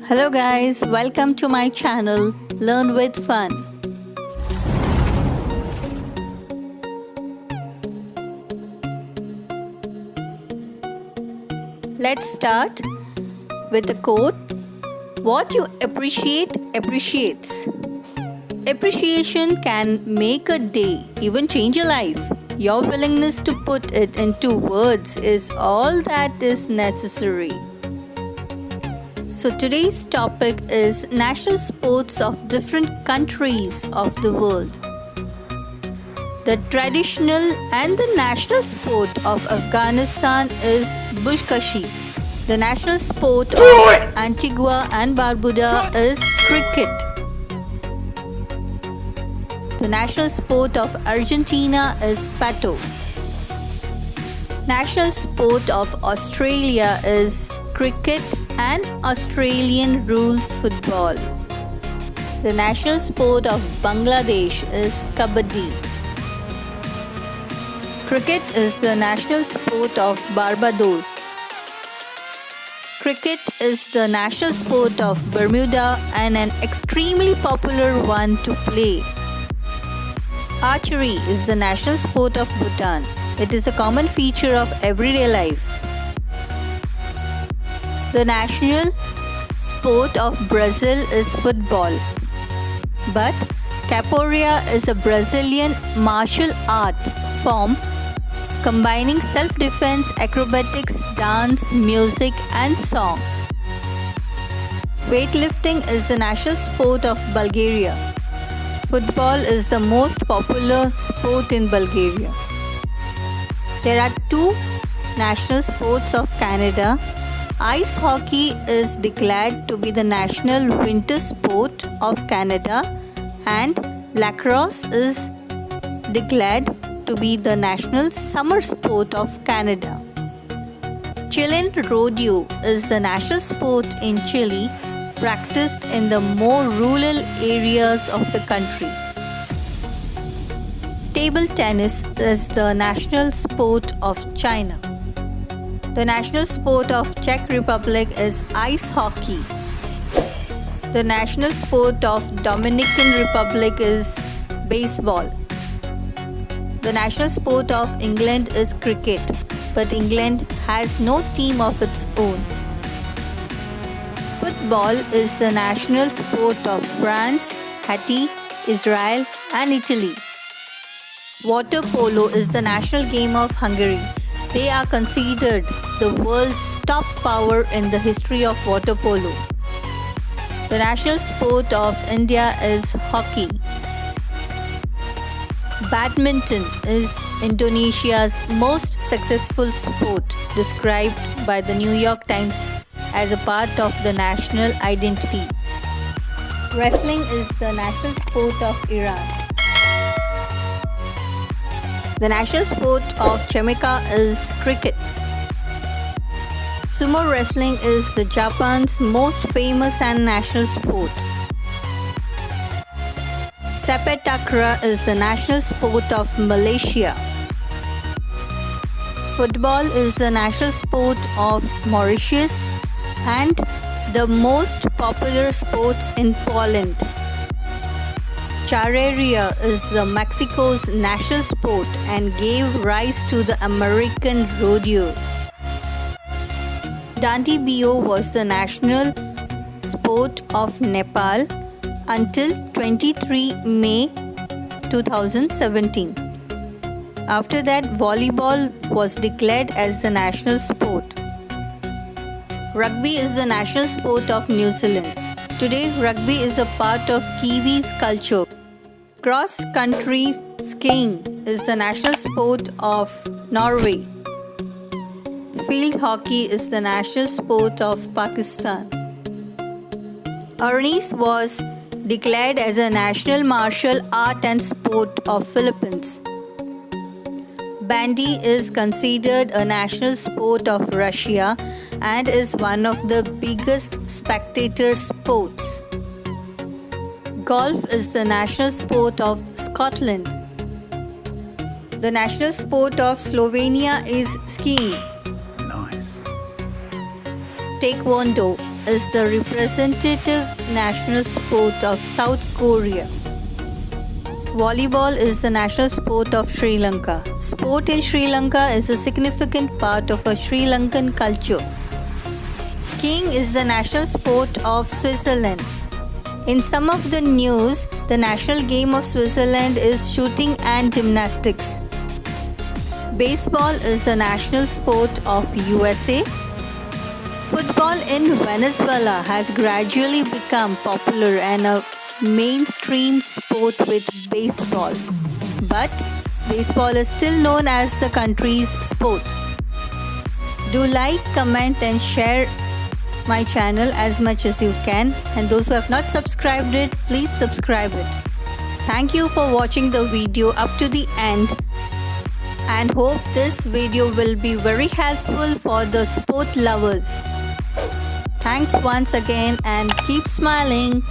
Hello guys, welcome to my channel Learn with Fun. Let's start with a quote. What you appreciate appreciates. Appreciation can make a day, even change a life. Your willingness to put it into words is all that is necessary. So today's topic is national sports of different countries of the world. The traditional and the national sport of Afghanistan is Buzkashi. The national sport of Antigua and Barbuda is cricket. The national sport of Argentina is pato. National sport of Australia is cricket and Australian rules football. The national sport of Bangladesh is kabaddi. Cricket is the national sport of Barbados. Cricket is the national sport of Bermuda and an extremely popular one to play. Archery is the national sport of Bhutan. It is a common feature of everyday life. The national sport of Brazil is football. But capoeira is a Brazilian martial art form combining self-defense, acrobatics, dance, music and song. Weightlifting is the national sport of Bulgaria. Football is the most popular sport in Bulgaria. There are two national sports of Canada. Ice hockey is declared to be the national winter sport of Canada and lacrosse is declared to be the national summer sport of Canada. Chilean rodeo is the national sport in Chile, practiced in the more rural areas of the country. Table tennis is the national sport of China. The national sport of Czech Republic is ice hockey. The national sport of Dominican Republic is baseball. The national sport of England is cricket, but England has no team of its own. Football is the national sport of France, Haiti, Israel and Italy. Water polo is the national game of Hungary. They are considered the world's top power in the history of water polo. The national sport of India is hockey. Badminton is Indonesia's most successful sport, described by the New York Times as a part of the national identity. Wrestling is the national sport of Iran. The national sport of Jamaica is cricket. Sumo wrestling is the Japan's most famous and national sport. Sepak takraw is the national sport of Malaysia. Football is the national sport of Mauritius and the most popular sports in Poland. Charreria is the Mexico's national sport and gave rise to the American rodeo. Dandi Bio was the national sport of Nepal until 23 May 2017. After that, volleyball was declared as the national sport. Rugby is the national sport of New Zealand. Today, rugby is a part of Kiwis' culture. Cross-country skiing is the national sport of Norway. Field hockey is the national sport of Pakistan. Arnis was declared as a national martial art and sport of Philippines. Bandy is considered a national sport of Russia and is one of the biggest spectator sports. Golf is the national sport of Scotland. The national sport of Slovenia is skiing. Nice. Taekwondo is the representative national sport of South Korea. Volleyball is the national sport of Sri Lanka. Sport in Sri Lanka is a significant part of a Sri Lankan culture. Skiing is the national sport of Switzerland. In some of the news, the national game of Switzerland is shooting and gymnastics. Baseball is the national sport of USA. Football in Venezuela has gradually become popular and a mainstream sport with baseball. But baseball is still known as the country's sport. Do like, comment and share my channel as much as you can, and those who have not subscribed it, please subscribe it. Thank you for watching the video up to the end and hope this video will be very helpful for the sport lovers. Thanks once again and keep smiling.